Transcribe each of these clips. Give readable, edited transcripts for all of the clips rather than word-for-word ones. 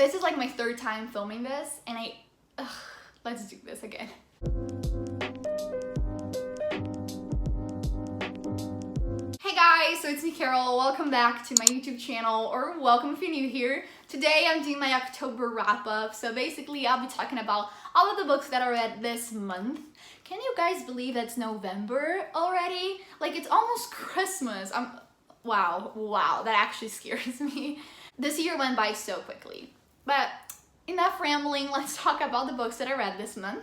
This is like my third time filming this, and let's do this again. Hey guys, so it's me, Carol. Welcome back to my YouTube channel, or welcome if you're new here. Today I'm doing my October wrap-up, so basically I'll be talking about all of the books that I read this month. Can you guys believe it's November already? Like, it's almost Christmas. Wow, that actually scares me. This year went by so quickly. But enough rambling, let's talk about the books that I read this month.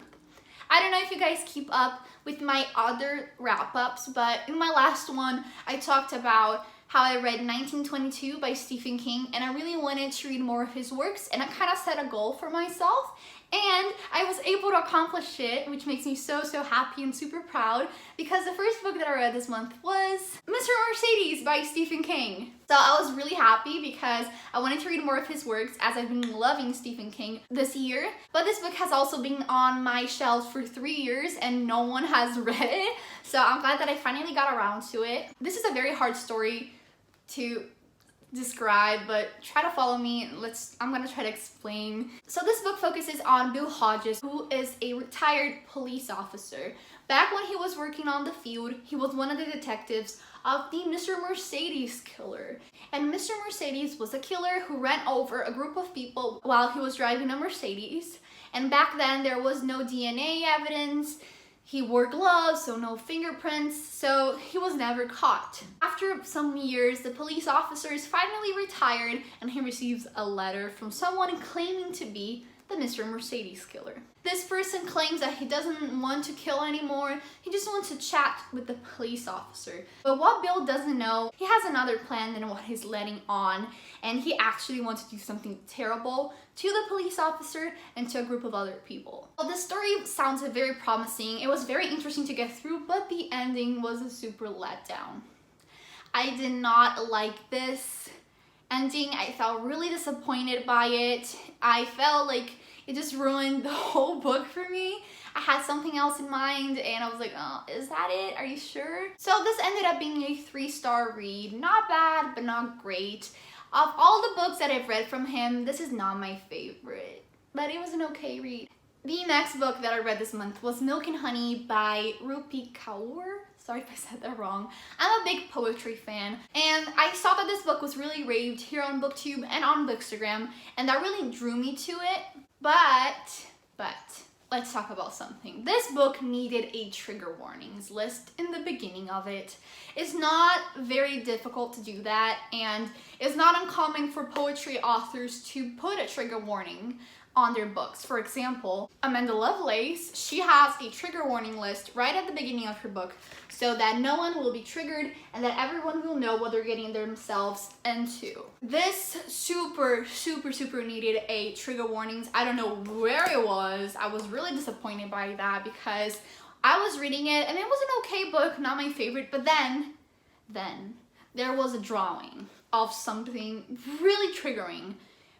I don't know if you guys keep up with my other wrap-ups, but in my last one, I talked about how I read 1922 by Stephen King, and I really wanted to read more of his works, and I kind of set a goal for myself, and I was able to accomplish it, which makes me so happy and super proud, because the first book that I read this month was Mr. Mercedes by Stephen King. So I was really happy because I wanted to read more of his works, as I've been loving Stephen King this year. But this book has also been on my shelves for 3 years and no one has read it. So I'm glad that I finally got around to it. This is a very hard story to describe, but try to follow me. I'm gonna try to explain. So this book focuses on Bill Hodges, who is a retired police officer. Back when he was working on the field, he was one of the detectives of the Mr. Mercedes killer. And Mr. Mercedes was a killer who ran over a group of people while he was driving a Mercedes. And back then there was no DNA evidence. He wore gloves, so no fingerprints, so he was never caught. After some years, the police officer is finally retired and he receives a letter from someone claiming to be the Mr. Mercedes killer. This person claims that he doesn't want to kill anymore, he just wants to chat with the police officer. But what Bill doesn't know, he has another plan than what he's letting on, and he actually wants to do something terrible to the police officer and to a group of other people. Well, the story sounds very promising, it was very interesting to get through, but the ending was a super letdown. I did not like this ending. I felt really disappointed by it. I felt like it just ruined the whole book for me. I had something else in mind and I was like, oh, is that it? Are you sure? So this ended up being a 3-star read. Not bad, but not great. Of all the books that I've read from him, this is not my favorite, but it was an okay read. The next book that I read this month was Milk and Honey by Rupi Kaur. Sorry if I said that wrong. I'm a big poetry fan, and I saw that this book was really raved here on BookTube and on Bookstagram, and that really drew me to it. But let's talk about something. This book needed a trigger warnings list in the beginning of it. It's not very difficult to do that, and it's not uncommon for poetry authors to put a trigger warning on their books. For example, Amanda Lovelace, she has a trigger warning list right at the beginning of her book so that no one will be triggered and that everyone will know what they're getting themselves into. This super needed a trigger warnings. I don't know where it was. I was really disappointed by that because I was reading it and it was an okay book, not my favorite, but then there was a drawing of something really triggering,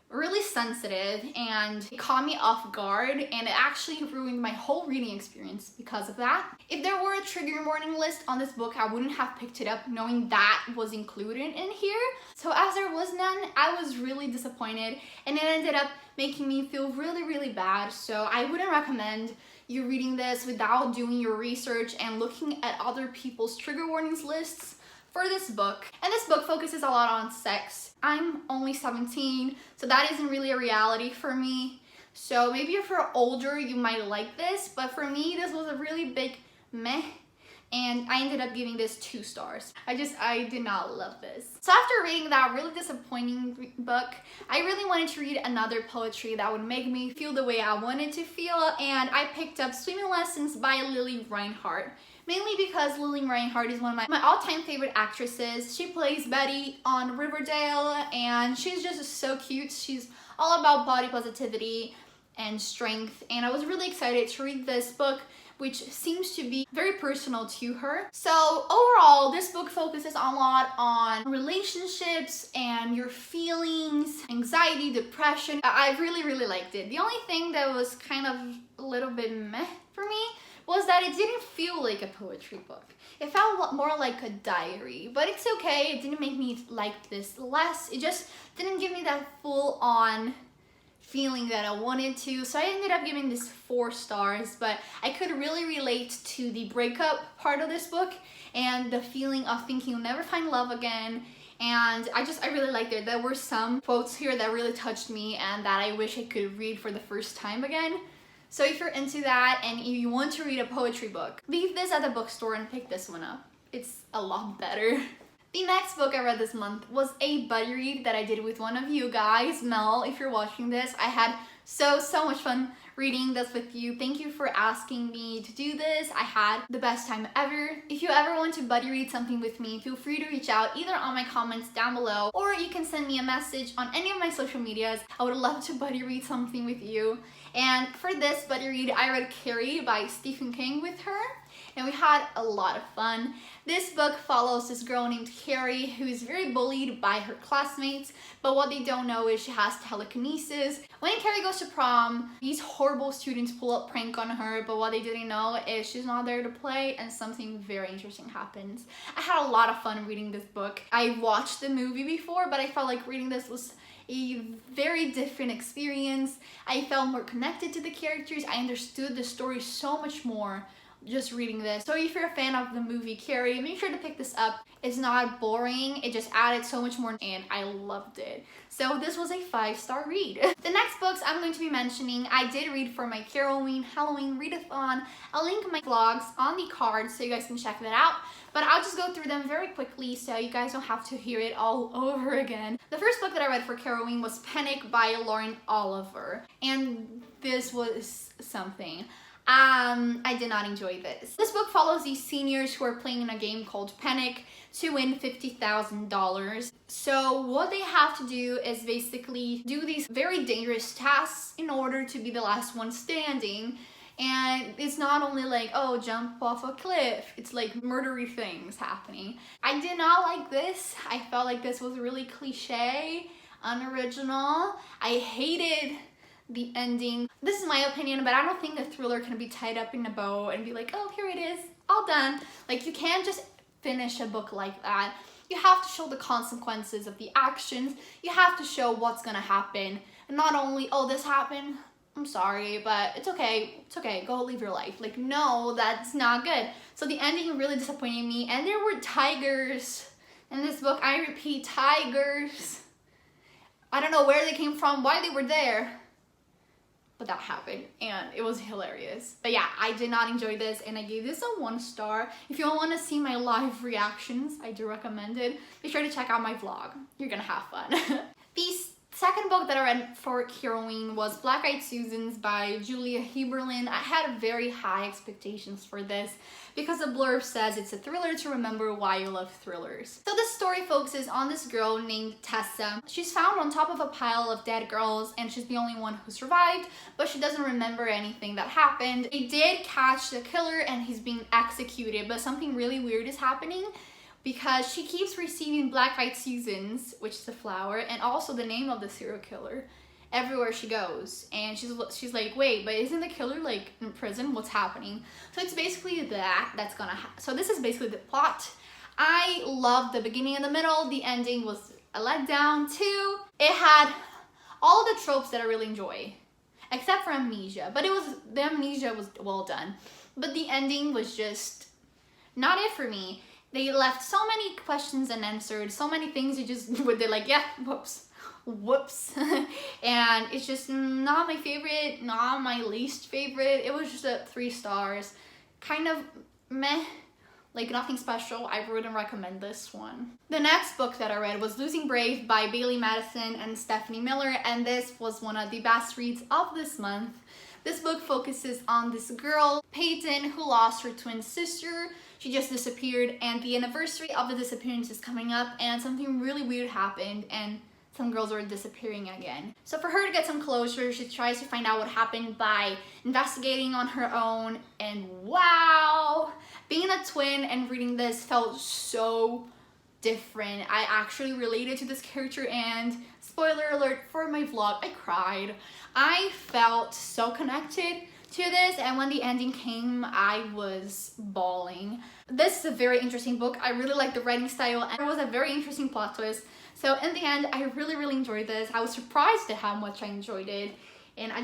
really sensitive, and it caught me off guard, and it actually ruined my whole reading experience because of that. If there were a trigger warning list on this book, I wouldn't have picked it up knowing that was included in here. So as there was none, I was really disappointed, and it ended up making me feel really bad. So I wouldn't recommend you reading this without doing your research and looking at other people's trigger warnings lists for this book. And this book focuses a lot on sex. I'm only 17, so that isn't really a reality for me. So maybe if you're older, you might like this, but for me, this was a really big meh, and I ended up giving this 2 stars. I did not love this. So after reading that really disappointing book, I really wanted to read another poetry that would make me feel the way I wanted to feel, and I picked up Swimming Lessons by Lily Reinhart. Mainly because Lily Reinhart is one of my all-time favorite actresses. She plays Betty on Riverdale, and she's just so cute. She's all about body positivity and strength, and I was really excited to read this book, which seems to be very personal to her. So overall, this book focuses a lot on relationships and your feelings, anxiety, depression. I really liked it. The only thing that was kind of a little bit meh for me was that it didn't feel like a poetry book. It felt more like a diary, but it's okay. It didn't make me like this less. It just didn't give me that full-on feeling that I wanted to. So I ended up giving this 4 stars, but I could really relate to the breakup part of this book and the feeling of thinking you'll never find love again. And I really liked it. There were some quotes here that really touched me and that I wish I could read for the first time again. So if you're into that and you want to read a poetry book, leave this at the bookstore and pick this one up. It's a lot better. The next book I read this month was a buddy read that I did with one of you guys. Mel, if you're watching this, I had so much fun reading this with you. Thank you for asking me to do this. I had the best time ever. If you ever want to buddy read something with me, feel free to reach out either on my comments down below, or you can send me a message on any of my social medias. I would love to buddy read something with you. And for this buddy read, I read Carrie by Stephen King with her, and we had a lot of fun. This book follows this girl named Carrie who is very bullied by her classmates, but what they don't know is she has telekinesis. When Carrie goes to prom, these horrible students pull a prank on her, but what they didn't know is she's not there to play and something very interesting happens. I had a lot of fun reading this book. I watched the movie before, but I felt like reading this was a very different experience. I felt more connected to the characters. I understood the story so much more just reading this. So if you're a fan of the movie Carrie, make sure to pick this up. It's not boring, it just added so much more and I loved it. So this was a 5-star read. The next books I'm going to be mentioning, I did read for my Halloween readathon. I'll link my vlogs on the card so you guys can check that out. But I'll just go through them very quickly so you guys don't have to hear it all over again. The first book that I read for Halloween was Panic by Lauren Oliver. And this was something. I did not enjoy this. This book follows these seniors who are playing in a game called Panic to win $50,000. So what they have to do is basically do these very dangerous tasks in order to be the last one standing. And it's not only like, oh, jump off a cliff. It's like murdery things happening. I did not like this. I felt like this was really cliche, unoriginal. I hated the ending. This is my opinion, but I don't think a thriller can be tied up in a bow and be like, oh, here it is, all done. Like, you can't just finish a book like that. You have to show the consequences of the actions. You have to show what's gonna happen. And not only, oh, this happened, I'm sorry, but it's okay, go live your life. Like, no, that's not good. So the ending really disappointed me, and there were tigers in this book. I repeat, tigers. I don't know where they came from, why they were there, but that happened and it was hilarious. But yeah, I did not enjoy this and I gave this a 1 star. If you want to see my live reactions, I do recommend it. Be sure to check out my vlog. You're gonna have fun. The second book that I read for Halloween was Black Eyed Susans by Julia Heberlin. I had very high expectations for this because the blurb says it's a thriller to remember why you love thrillers. So the story focuses on this girl named Tessa. She's found on top of a pile of dead girls and she's the only one who survived, but she doesn't remember anything that happened. They did catch the killer and he's being executed, but something really weird is happening because she keeps receiving Black Eyed Susans, which is a flower, and also the name of the serial killer everywhere she goes. And she's like, wait, but isn't the killer like in prison? What's happening? So it's basically that's gonna happen. So this is basically the plot. I loved the beginning and the middle. The ending was a letdown too. It had all the tropes that I really enjoy, except for amnesia. But the amnesia was well done. But the ending was just not it for me. They left so many questions unanswered, so many things they're like, yeah, whoops. And it's just not my favorite, not my least favorite. It was just a 3 stars. Kind of meh, like nothing special. I wouldn't recommend this one. The next book that I read was Losing Brave by Bailey Madison and Stephanie Miller, and this was one of the best reads of this month. This book focuses on this girl, Peyton, who lost her twin sister. She just disappeared and the anniversary of the disappearance is coming up and something really weird happened and some girls are disappearing again. So for her to get some closure, she tries to find out what happened by investigating on her own, and wow! Being a twin and reading this felt so different. I actually related to this character and spoiler alert for my vlog, I cried. I felt so connected to this, and when the ending came, I was bawling. This is a very interesting book. I really like the writing style and there was a very interesting plot twist. So in the end, I really enjoyed this. I was surprised at how much I enjoyed it. And I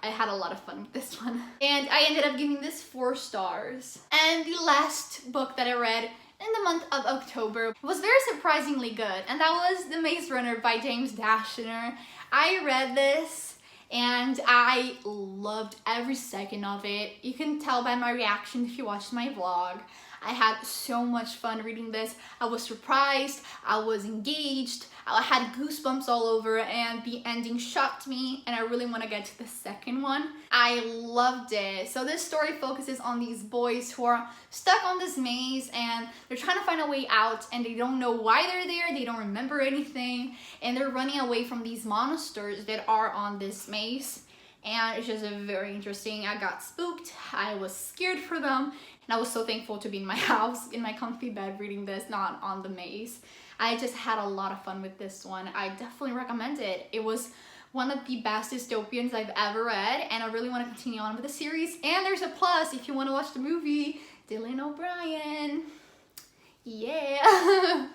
had a lot of fun with this one. And I ended up giving this 4 stars. And the last book that I read in the month of October was very surprisingly good. And that was The Maze Runner by James Dashner. I read this and I loved every second of it. You can tell by my reaction if you watched my vlog. I had so much fun reading this. I was surprised, I was engaged, I had goosebumps all over, and the ending shocked me, and I really want to get to the second one. I loved it. So this story focuses on these boys who are stuck on this maze, and they're trying to find a way out, and they don't know why they're there, they don't remember anything, and they're running away from these monsters that are on this maze. And it's just very interesting. I got spooked, I was scared for them, and I was so thankful to be in my house, in my comfy bed reading this, not on the maze. I just had a lot of fun with this one. I definitely recommend it. It was one of the best dystopians I've ever read, and I really want to continue on with the series. And there's a plus if you want to watch the movie, Dylan O'Brien. Yeah.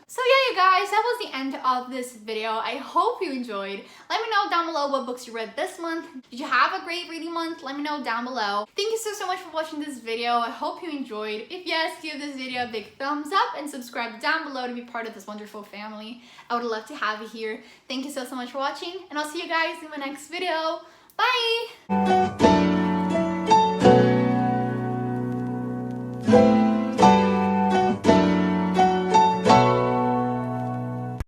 So yeah, you guys, that was the end of this video. I hope you enjoyed. Let me know down below what books you read this month. Did you have a great reading month? Let me know down below. Thank you so much for watching this video. I hope you enjoyed. If yes, give this video a big thumbs up and subscribe down below to be part of this wonderful family. I would love to have you here. Thank you so much for watching, and I'll see you guys in my next video. Bye!